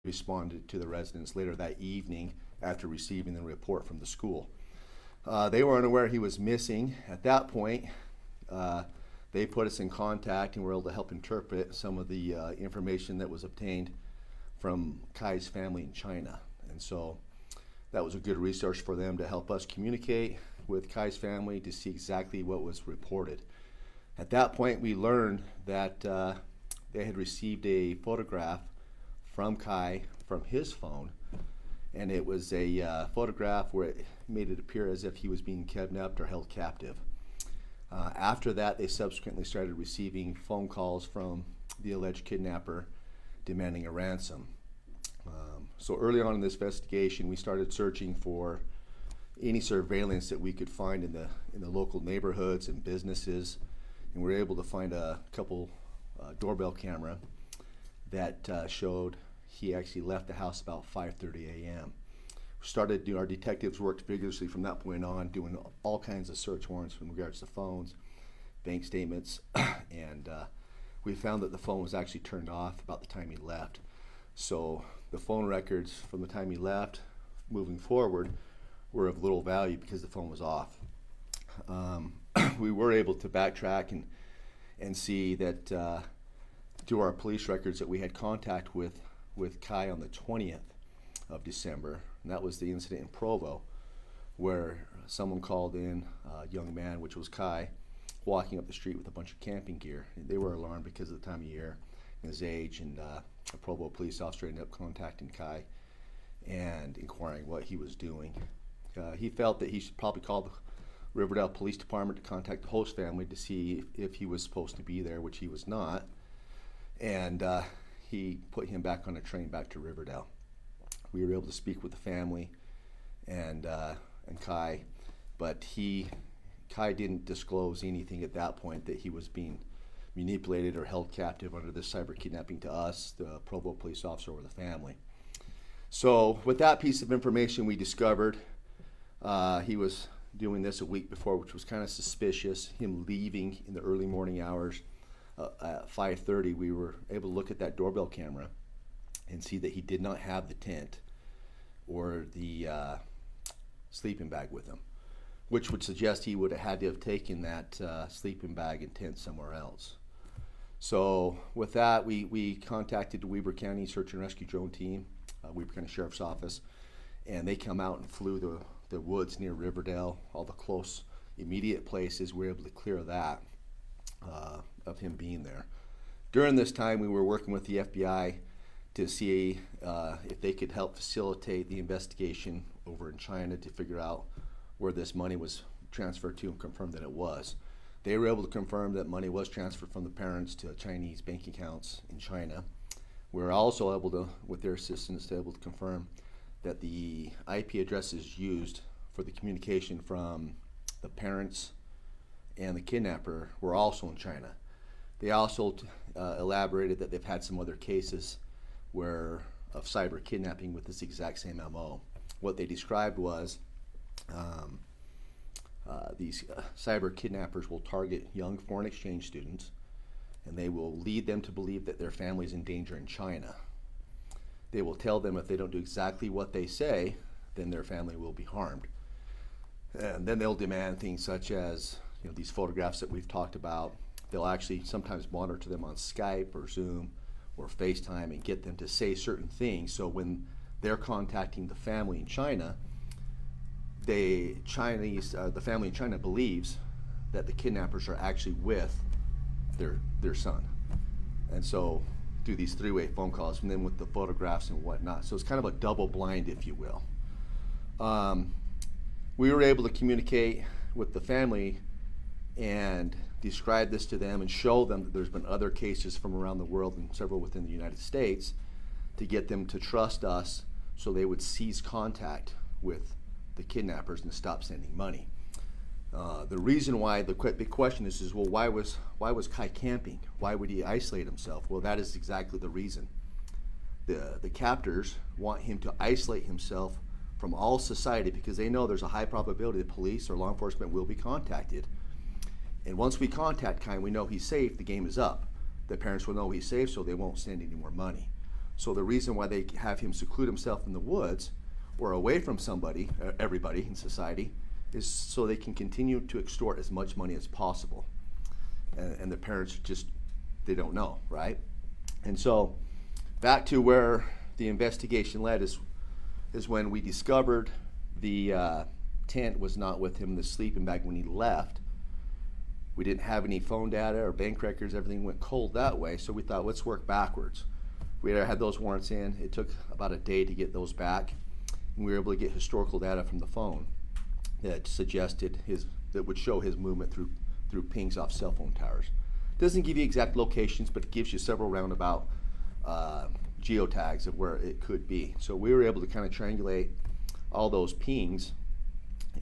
responded to the residents later that evening after receiving the report from the school. They were unaware he was missing. At that point, they put us in contact and were able to help interpret some of the information that was obtained from Kai's family in China. And so that was a good resource for them to help us communicate with Kai's family to see exactly what was reported. At that point, we learned that they had received a photograph from Kai from his phone, and it was a photograph where it made it appear as if he was being kidnapped or held captive. After that, they subsequently started receiving phone calls from the alleged kidnapper demanding a ransom. So early on in this investigation, we started searching for any surveillance that we could find in the local neighborhoods and businesses, and we were able to find a couple doorbell camera that showed he actually left the house about 5:30 a.m. Our detectives worked vigorously from that point on, doing all kinds of search warrants in regards to phones, bank statements, and we found that the phone was actually turned off about the time he left. So the phone records from the time he left, moving forward, were of little value because the phone was off. We were able to backtrack and see that through our police records that we had contact with Kai on the 20th of December, and that was the incident in Provo, where someone called in a young man, which was Kai, walking up the street with a bunch of camping gear. And they were alarmed because of the time of year and his age, and a Provo police officer ended up contacting Kai and inquiring what he was doing. He felt that he should probably call the Riverdale Police Department to contact the host family to see if he was supposed to be there, which he was not, and he put him back on a train back to Riverdale. We were able to speak with the family and Kai, but Kai didn't disclose anything at that point that he was being manipulated or held captive under this cyber kidnapping to us, the Provo police officer, or the family. So with that piece of information, we discovered he was doing this a week before, which was kind of suspicious, him leaving in the early morning hours. At 5:30, we were able to look at that doorbell camera and see that he did not have the tent or the sleeping bag with him, which would suggest he would have had to have taken that sleeping bag and tent somewhere else. So with that, we contacted the Weber County Search and Rescue Drone Team, Weber County Sheriff's Office, and they come out and flew the woods near Riverdale, all the close immediate places. We were able to clear that of him being there. During this time, we were working with the FBI to see if they could help facilitate the investigation over in China to figure out where this money was transferred to and confirm that it was. They were able to confirm that money was transferred from the parents to Chinese bank accounts in China. We were also able to, with their assistance, able to confirm that the IP addresses used for the communication from the parents and the kidnapper were also in China. They also elaborated that they've had some other cases of cyber kidnapping with this exact same MO. What they described was these cyber kidnappers will target young foreign exchange students, and they will lead them to believe that their family is in danger in China. They will tell them if they don't do exactly what they say, then their family will be harmed. And then they'll demand things such as these photographs that we've talked about. They'll actually sometimes monitor them on Skype or Zoom or FaceTime and get them to say certain things. So when they're contacting the family in China, the family in China believes that the kidnappers are actually with their son. And so through these three-way phone calls, and then with the photographs and whatnot. So it's kind of a double blind, if you will. We were able to communicate with the family and describe this to them and show them that there's been other cases from around the world and several within the United States to get them to trust us so they would cease contact with the kidnappers and stop sending money. The reason why, the big question is well, why was Kai camping? Why would he isolate himself? Well, that is exactly the reason. The captors want him to isolate himself from all society because they know there's a high probability that police or law enforcement will be contacted. And once we contact Kai and we know he's safe, the game is up. The parents will know he's safe, so they won't send any more money. So the reason why they have him seclude himself in the woods or away from everybody in society, is so they can continue to extort as much money as possible. And the parents just, they don't know, right? And so back to where the investigation led is when we discovered the tent was not with him in the sleeping bag when he left. We didn't have any phone data or bank records. Everything went cold that way. So we thought, let's work backwards. We had those warrants in. It took about a day to get those back. And we were able to get historical data from the phone that suggested that would show his movement through pings off cell phone towers. Doesn't give you exact locations, but it gives you several roundabout geotags of where it could be. So we were able to kind of triangulate all those pings,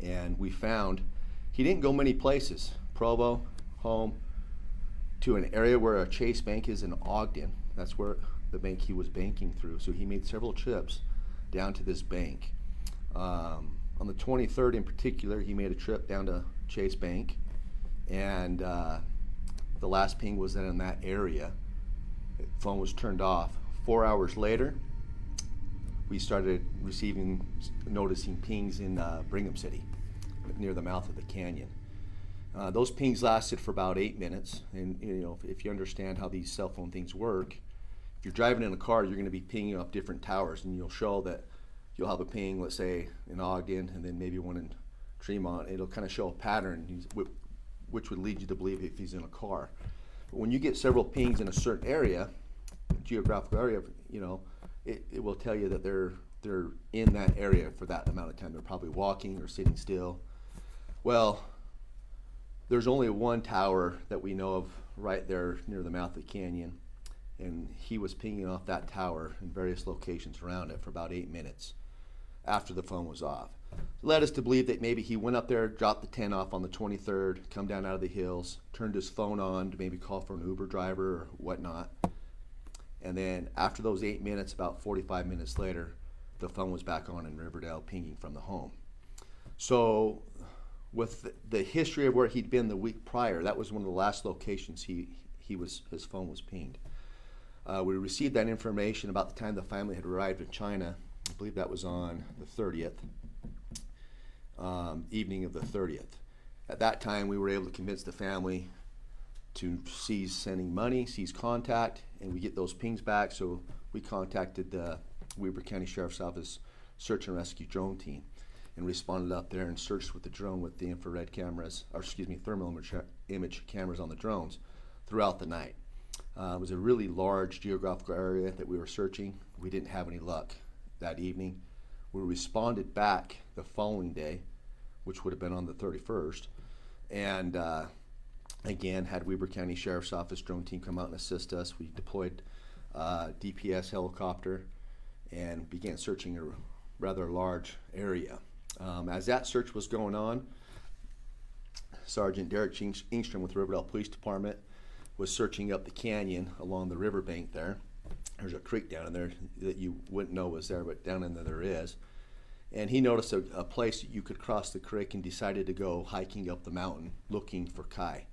and we found he didn't go many places. Provo, home, to an area where a Chase Bank is in Ogden. That's where the bank he was banking through. So he made several trips down to this bank. On the 23rd in particular, he made a trip down to Chase Bank, and the last ping was then in that area. The phone was turned off. 4 hours later, we started noticing pings in Brigham City, near the mouth of the canyon. Those pings lasted for about 8 minutes, and if you understand how these cell phone things work, if you're driving in a car, you're going to be pinging off different towers, and you'll show that you'll have a ping, let's say in Ogden, and then maybe one in Tremont. It'll kind of show a pattern, which would lead you to believe if he's in a car. But when you get several pings in a certain area, geographical area, it will tell you that they're in that area for that amount of time. They're probably walking or sitting still. Well, there's only one tower that we know of right there near the mouth of the canyon, and he was pinging off that tower in various locations around it for about 8 minutes after the phone was off. It led us to believe that maybe he went up there, dropped the tent off on the 23rd, come down out of the hills, turned his phone on to maybe call for an Uber driver or whatnot. And then after those 8 minutes, about 45 minutes later, the phone was back on in Riverdale, pinging from the home. So with the history of where he'd been the week prior, that was one of the last locations his phone was pinged. We received that information about the time the family had arrived in China. I believe that was on the 30th, evening of the 30th. At that time, we were able to convince the family to cease sending money, cease contact, and we get those pings back. So we contacted the Weber County Sheriff's Office Search and Rescue Drone Team and responded up there and searched with the drone with the infrared cameras, thermal image cameras on the drones throughout the night. It was a really large geographical area that we were searching. We didn't have any luck that evening. We responded back the following day, which would have been on the 31st, and again had Weber County Sheriff's Office drone team come out and assist us. We deployed DPS helicopter and began searching a rather large area. As that search was going on, Sergeant Derek Ingstrom with Riverdale Police Department was searching up the canyon along the riverbank there. There's a creek down in there that you wouldn't know was there, but down in there is. And he noticed a place that you could cross the creek and decided to go hiking up the mountain looking for Kai.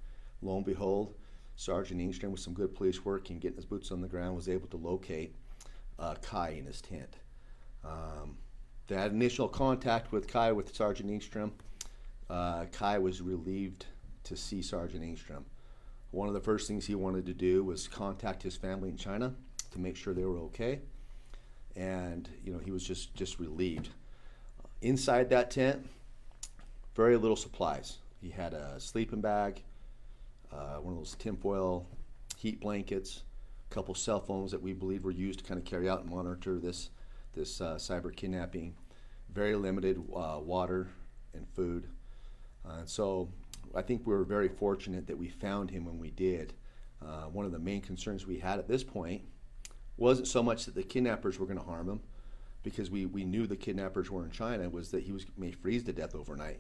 Lo and behold, Sergeant Ingstrom, with some good police work and getting his boots on the ground, was able to locate Kai in his tent. They had initial contact with Kai with Sergeant Ingstrom. Kai was relieved to see Sergeant Ingstrom. One of the first things he wanted to do was contact his family in China to make sure they were okay, and he was just relieved. Inside that tent, very little supplies. He had a sleeping bag, one of those tinfoil heat blankets, a couple cell phones that we believe were used to kind of carry out and monitor this cyber kidnapping, very limited water and food. And so I think we were very fortunate that we found him when we did. One of the main concerns we had at this point wasn't so much that the kidnappers were going to harm him, because we knew the kidnappers were in China, was that he may freeze to death overnight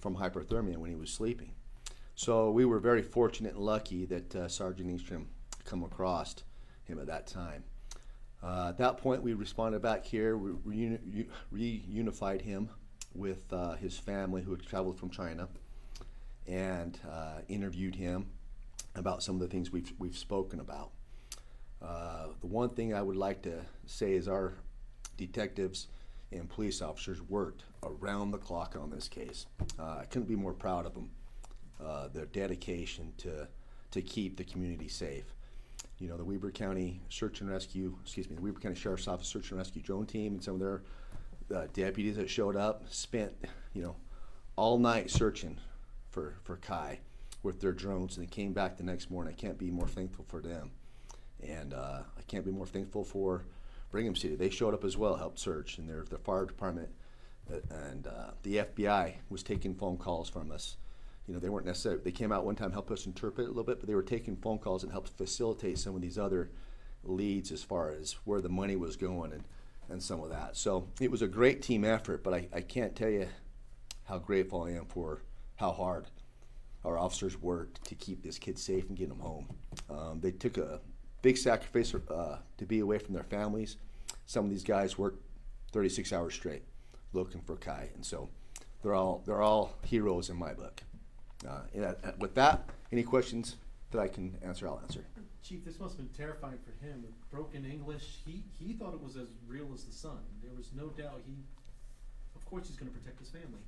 from hypothermia when he was sleeping. So we were very fortunate and lucky that Sergeant Ingstrom come across him at that time. At that point, we responded back here. We reunified him with his family who had traveled from China, and interviewed him about some of the things we've spoken about. The one thing I would like to say is our detectives and police officers worked around the clock on this case. I couldn't be more proud of them. Their dedication to keep the community safe. You know, the Weber County the Weber County Sheriff's Office Search and Rescue drone team and some of their deputies that showed up spent, all night searching for Kai with their drones, and they came back the next morning. I can't be more thankful for them. And I can't be more thankful for Brigham City. They showed up as well, helped search, and the fire department and the FBI was taking phone calls from us. They weren't necessarily, they came out one time, helped us interpret a little bit, but they were taking phone calls and helped facilitate some of these other leads as far as where the money was going and some of that. So it was a great team effort, but I can't tell you how grateful I am for how hard our officers worked to keep this kid safe and get them home. They took a big sacrifice to be away from their families. Some of these guys worked 36 hours straight looking for Kai, and so they're all heroes in my book. With that, any questions that I can answer, I'll answer. Chief, this must have been terrifying for him. With broken English, he thought it was as real as the sun. There was no doubt of course he's going to protect his family.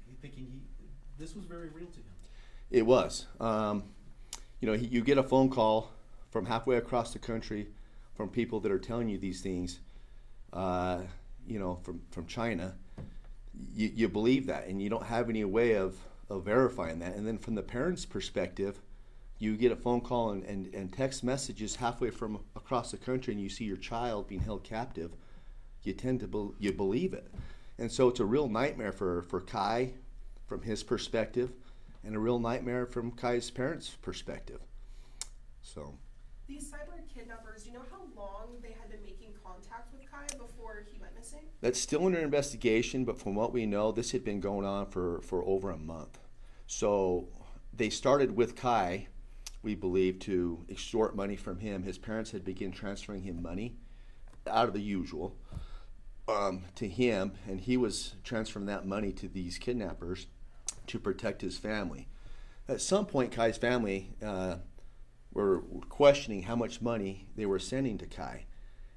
This was very real to him. It was. You get a phone call from halfway across the country from people that are telling you these things, from China. You believe that, and you don't have any way of verifying that. And then from the parents' perspective, you get a phone call and text messages halfway from across the country, and you see your child being held captive. You tend to you believe it, and so it's a real nightmare for Kai from his perspective, and a real nightmare from Kai's parents' perspective. So these cyber kidnappers, do you know how long they had been making contact with Kai before he went missing? That's still under investigation, but from what we know, this had been going on for over a month. So they started with Kai, we believe, to extort money from him. His parents had begun transferring him money out of the usual to him, and he was transferring that money to these kidnappers to protect his family. At some point, Kai's family were questioning how much money they were sending to Kai.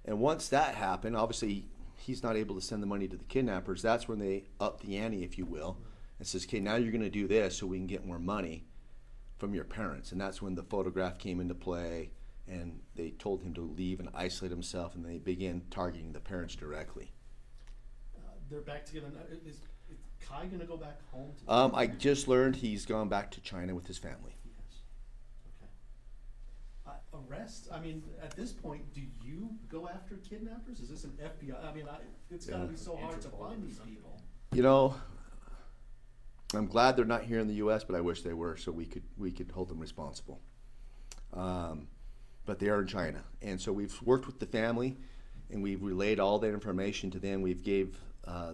And once that happened, obviously he's not able to send the money to the kidnappers. That's when they up the ante, if you will, and says, okay, now you're going to do this so we can get more money from your parents. And that's when the photograph came into play, and they told him to leave and isolate himself, and they began targeting the parents directly. They're back together now. Is Kai going to go back home? I just learned he's gone back to China with his family. Yes. Okay. Arrest? I mean, at this point, do you go after kidnappers? Is this an FBI? I mean, it's got to be so hard to find these people. I'm glad they're not here in the U.S., but I wish they were, so we could hold them responsible. But they are in China, and so we've worked with the family, and we've relayed all that information to them. We've gave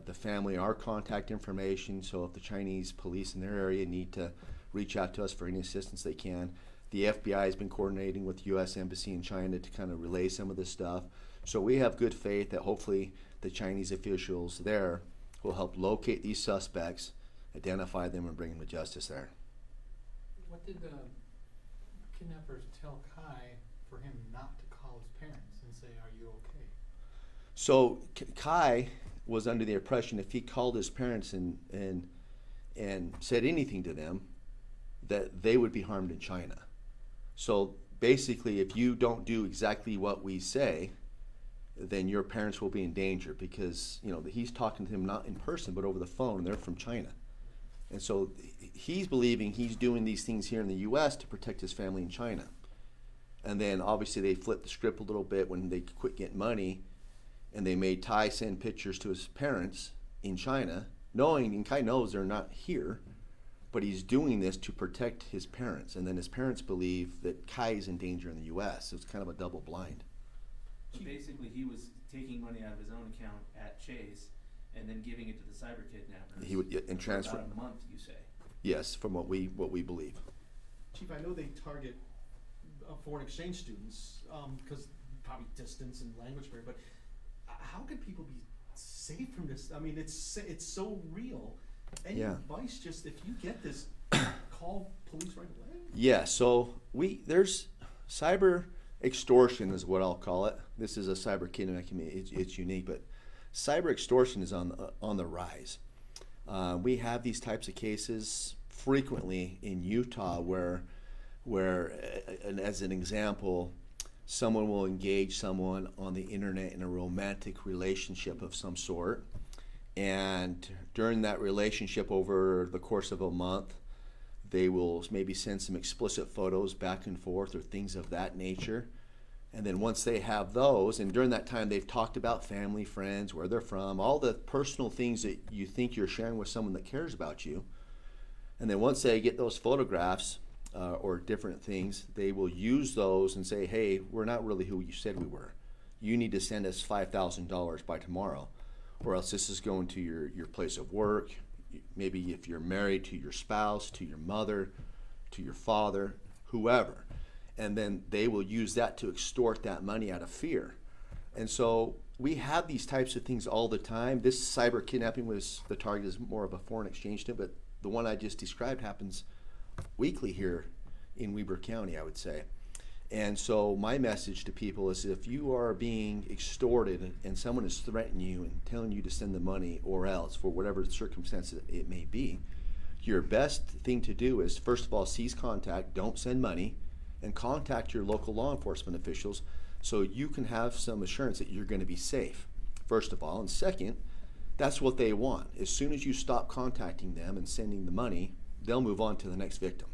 the family our contact information, so if the Chinese police in their area need to reach out to us for any assistance they can. The FBI has been coordinating with the U.S. Embassy in China to kind of relay some of this stuff. So we have good faith that hopefully the Chinese officials there will help locate these suspects, identify them, and bring them to justice there. What did the kidnappers tell Kai for him not to call his parents and say, are you okay? So Kai was under the impression if he called his parents and said anything to them, that they would be harmed in China. So basically, if you don't do exactly what we say, then your parents will be in danger, because he's talking to them not in person but over the phone, and they're from China. And so he's believing he's doing these things here in the U.S. to protect his family in China. And then obviously they flipped the script a little bit when they quit getting money, and they made Ty send pictures to his parents in China, knowing, and Kai knows they're not here, but he's doing this to protect his parents. And then his parents believe that Kai is in danger in the U.S. So it's kind of a double blind. So basically he was taking money out of his own account at Chase and then giving it to the cyber kidnappers. He would and transfer for about a month, you say? Yes, from what we believe. Chief, I know they target foreign exchange students because probably distance and language barrier, but how can people be safe from this? I mean, it's so real. Any advice, just if you get this, call police right away? Yeah, so there's cyber extortion is what I'll call it. This is a cyber kidnapping. It's unique, but cyber extortion is on the rise. We have these types of cases frequently in Utah where and as an example, someone will engage someone on the internet in a romantic relationship of some sort, and during that relationship over the course of a month, they will maybe send some explicit photos back and forth or things of that nature. And then once they have those, and during that time they've talked about family, friends, where they're from, all the personal things that you think you're sharing with someone that cares about you. And then once they get those photographs or different things, they will use those and say, hey, we're not really who you said we were. You need to send us $5,000 by tomorrow, or else this is going to your place of work. Maybe if you're married, to your spouse, to your mother, to your father, whoever. And then they will use that to extort that money out of fear. And so we have these types of things all the time. This cyber kidnapping the target is more of a foreign exchange student, but the one I just described happens weekly here in Weber County, I would say. And so my message to people is, if you are being extorted and someone is threatening you and telling you to send the money or else, for whatever circumstance it may be, your best thing to do is, first of all, cease contact, don't send money, and contact your local law enforcement officials so you can have some assurance that you're going to be safe, first of all. And second, that's what they want. As soon as you stop contacting them and sending the money, they'll move on to the next victim.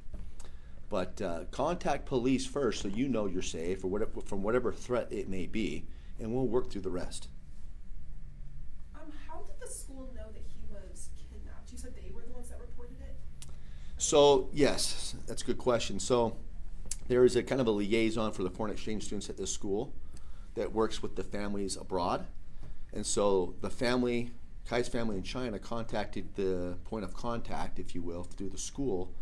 But contact police first so you know you're safe, or whatever, from whatever threat it may be, and we'll work through the rest. How did the school know that he was kidnapped? You said they were the ones that reported it? So yes, that's a good question. So there is a kind of a liaison for the foreign exchange students at this school that works with the families abroad. And so the family, Kai's family in China, contacted the point of contact, if you will, through the school,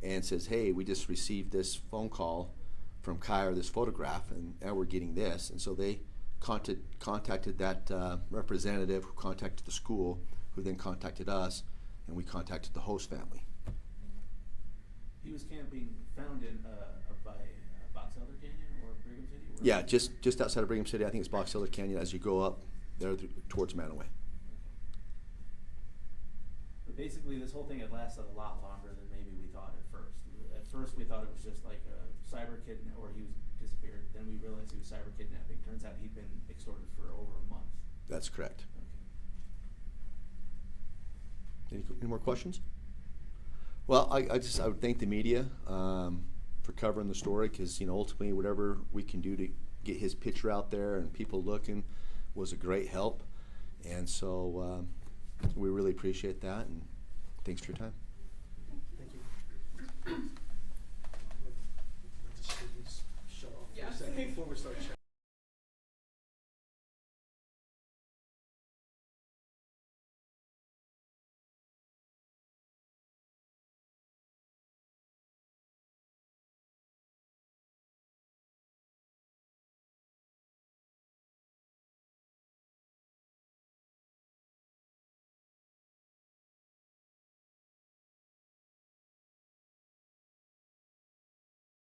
and says, hey, we just received this phone call from Kai, or this photograph, and now we're getting this. And so they contacted that representative, who contacted the school, who then contacted us, and we contacted the host family. He was found in by Box Elder Canyon or Brigham City? Yeah, just outside of Brigham City. I think it's Box Elder Canyon as you go up there towards Manaway. But basically, this whole thing had lasted a lot longer than maybe we thought at first. At first, we thought it was just like a cyber kidnap, or he was disappeared. Then we realized he was cyber kidnapping. Turns out he'd been extorted for over a month. That's correct. Okay. Any more questions? Well, I would thank the media for covering the story, because ultimately whatever we can do to get his picture out there and people looking was a great help, and so we really appreciate that, and thanks for your time.